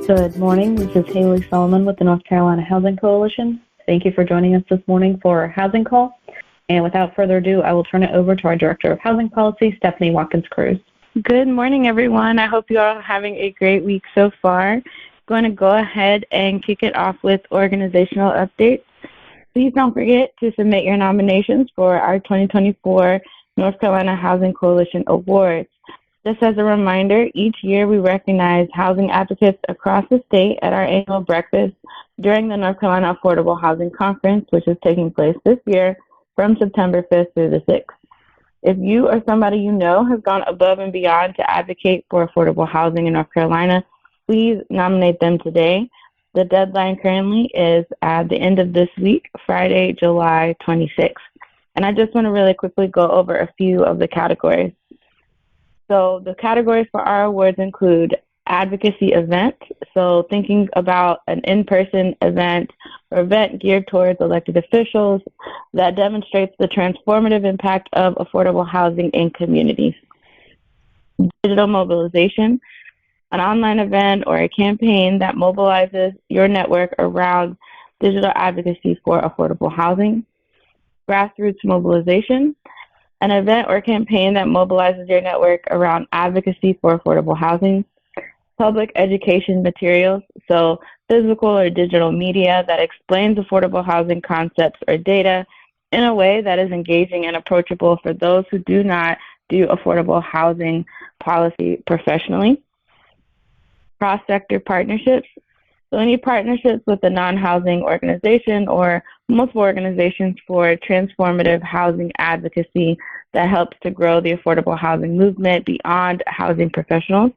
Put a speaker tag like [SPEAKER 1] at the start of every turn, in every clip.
[SPEAKER 1] Good morning. This is Haley Solomon with the North Carolina Housing Coalition. Thank you for joining us this morning for our housing call. And without further ado, I will turn it over to our Director of Housing Policy, Stephanie Watkins-Cruz.
[SPEAKER 2] Good morning, everyone. I hope you all are having a great week so far. Going to go ahead and kick it off with organizational updates. Please don't forget to submit your nominations for our 2024 North Carolina Housing Coalition Awards. Just as a reminder, each year we recognize housing advocates across the state at our annual breakfast during the North Carolina Affordable Housing Conference, which is taking place this year from September 5th through the 6th. If you or somebody you know has gone above and beyond to advocate for affordable housing in North Carolina, please nominate them today. The deadline currently is at the end of this week, Friday, July 26th. And I just want to really quickly go over a few of the categories. So the categories for our awards include advocacy event, so thinking about an in-person event or event geared towards elected officials that demonstrates the transformative impact of affordable housing in communities. Digital mobilization, an online event or a campaign that mobilizes your network around digital advocacy for affordable housing. Grassroots mobilization, an event or campaign that mobilizes your network around advocacy for affordable housing. Public education materials, so physical or digital media that explains affordable housing concepts or data in a way that is engaging and approachable for those who do not do affordable housing policy professionally. Cross-sector partnerships, so any partnerships with a non-housing organization or multiple organizations for transformative housing advocacy that helps to grow the affordable housing movement beyond housing professionals.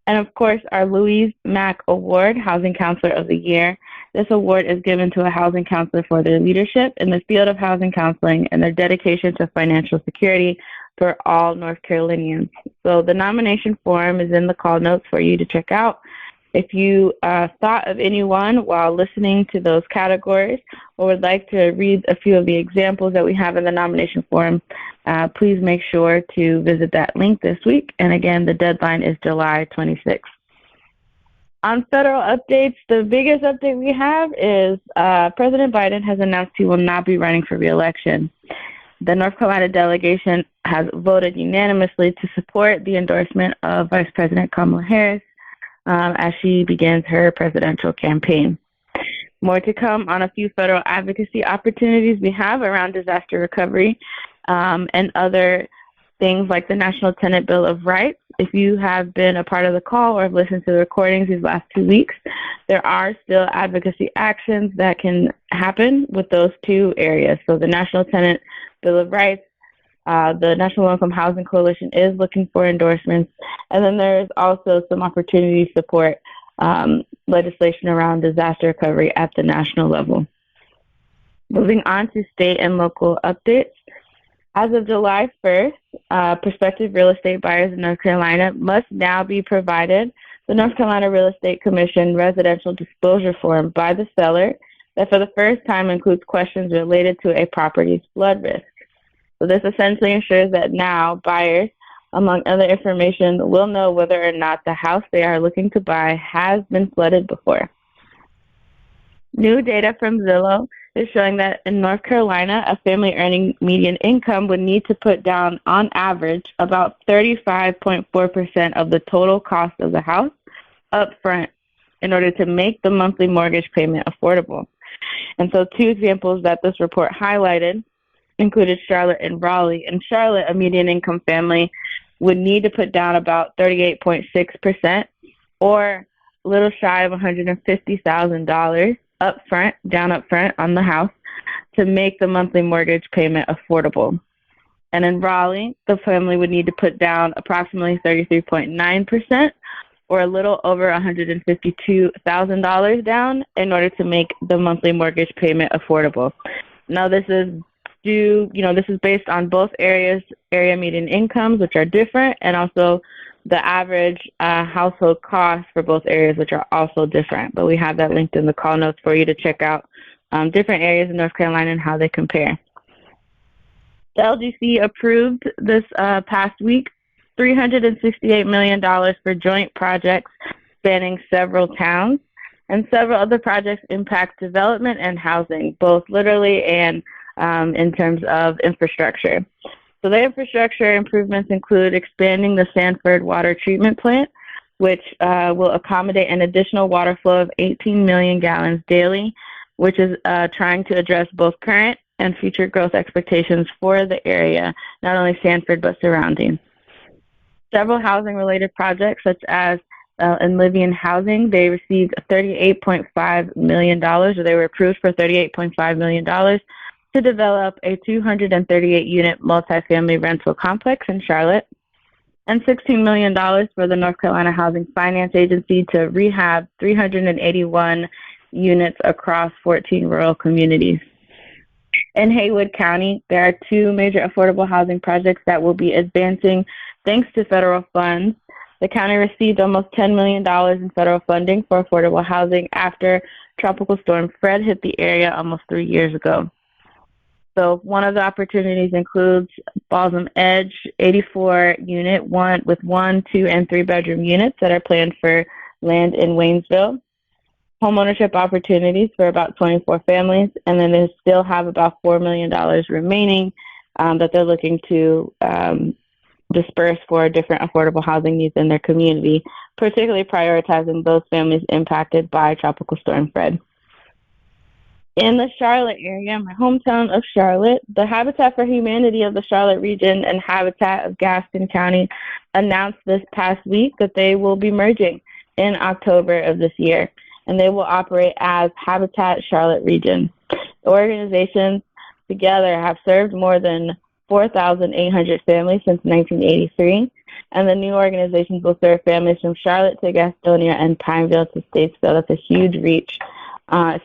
[SPEAKER 2] And of course, our Louise Mack Award, Housing Counselor of the Year. This award is given to a housing counselor for their leadership in the field of housing counseling and their dedication to financial security for all North Carolinians. So the nomination form is in the call notes for you to check out. If you thought of anyone while listening to those categories or would like to read a few of the examples that we have in the nomination form, please make sure to visit that link this week. And again, the deadline is July 26th. On federal updates, the biggest update we have is President Biden has announced he will not be running for re-election. The North Carolina delegation has voted unanimously to support the endorsement of Vice President Kamala Harris as she begins her presidential campaign. More to come on a few federal advocacy opportunities we have around disaster recovery and other things like the National Tenant Bill of Rights. If you have been a part of the call or have listened to the recordings these last 2 weeks, there are still advocacy actions that can happen with those two areas. So the National Tenant Bill of Rights, the National Low-Income Housing Coalition is looking for endorsements. And then there's also some opportunity to support legislation around disaster recovery at the national level. Moving on to state and local updates. As of July 1st, prospective real estate buyers in North Carolina must now be provided the North Carolina Real Estate Commission residential disclosure form by the seller that for the first time includes questions related to a property's flood risk. So this essentially ensures that now buyers, among other information, will know whether or not the house they are looking to buy has been flooded before. New data from Zillow is showing that in North Carolina, a family earning median income would need to put down, on average, about 35.4% of the total cost of the house up front in order to make the monthly mortgage payment affordable. And so two examples that this report highlighted included Charlotte and Raleigh. In Charlotte, a median income family would need to put down about 38.6% or a little shy of $150,000 up front on the house to make the monthly mortgage payment affordable. And in Raleigh, the family would need to put down approximately 33.9% or a little over $152,000 down in order to make the monthly mortgage payment affordable. Now this is this is based on both area median incomes, which are different, and also the average household costs for both areas, which are also different. But we have that linked in the call notes for you to check out different areas in North Carolina and how they compare. The LGC approved this past week $368 million for joint projects spanning several towns, and several other projects impact development and housing, both literally and in terms of infrastructure. So the infrastructure improvements include expanding the Sanford Water Treatment Plant, which will accommodate an additional water flow of 18 million gallons daily, which is trying to address both current and future growth expectations for the area, not only Sanford but surrounding. Several housing-related projects, such as Enlivian Housing, they received $38.5 million, or they were approved for $38.5 million to develop a 238-unit multifamily rental complex in Charlotte, and $16 million for the North Carolina Housing Finance Agency to rehab 381 units across 14 rural communities. In Haywood County, there are two major affordable housing projects that will be advancing thanks to federal funds. The county received almost $10 million in federal funding for affordable housing after Tropical Storm Fred hit the area almost 3 years ago. So one of the opportunities includes Balsam Edge, 84-unit, with 1, 2, and 3-bedroom units that are planned for land in Waynesville. Homeownership opportunities for about 24 families, and then they still have about $4 million remaining that they're looking to disperse for different affordable housing needs in their community, particularly prioritizing those families impacted by Tropical Storm Fred. In the Charlotte area, my hometown of Charlotte, the Habitat for Humanity of the Charlotte region and Habitat of Gaston County announced this past week that they will be merging in October of this year, and they will operate as Habitat Charlotte Region. The organizations together have served more than 4,800 families since 1983, and the new organizations will serve families from Charlotte to Gastonia and Pineville to Statesville. That's a huge reach.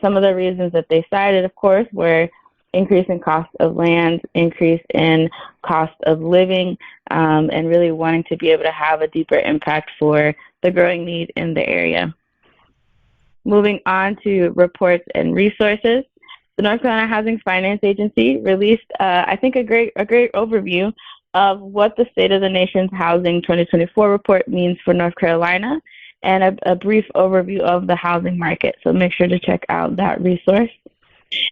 [SPEAKER 2] Some of the reasons that they cited, of course, were increase in cost of land, increase in cost of living, and really wanting to be able to have a deeper impact for the growing need in the area. Moving on to reports and resources, the North Carolina Housing Finance Agency released, I think, a great overview of what the State of the Nation's Housing 2024 report means for North Carolina, and a brief overview of the housing market. So make sure to check out that resource.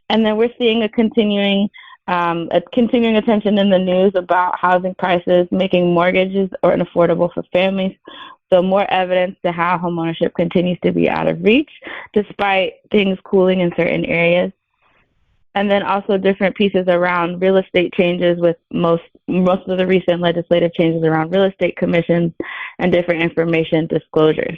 [SPEAKER 2] And then we're seeing a continuing attention in the news about housing prices making mortgages unaffordable for families. So more evidence to how homeownership continues to be out of reach, despite things cooling in certain areas. And then also different pieces around real estate changes, with most of the recent legislative changes around real estate commissions and different information disclosures.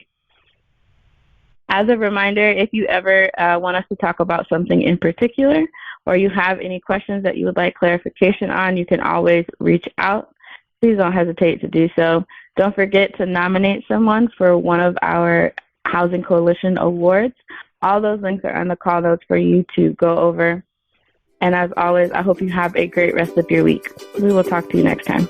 [SPEAKER 2] As a reminder, if you ever want us to talk about something in particular, or you have any questions that you would like clarification on, you can always reach out. Please don't hesitate to do so. Don't forget to nominate someone for one of our Housing Coalition Awards. All those links are on the call notes for you to go over. And as always, I hope you have a great rest of your week. We will talk to you next time.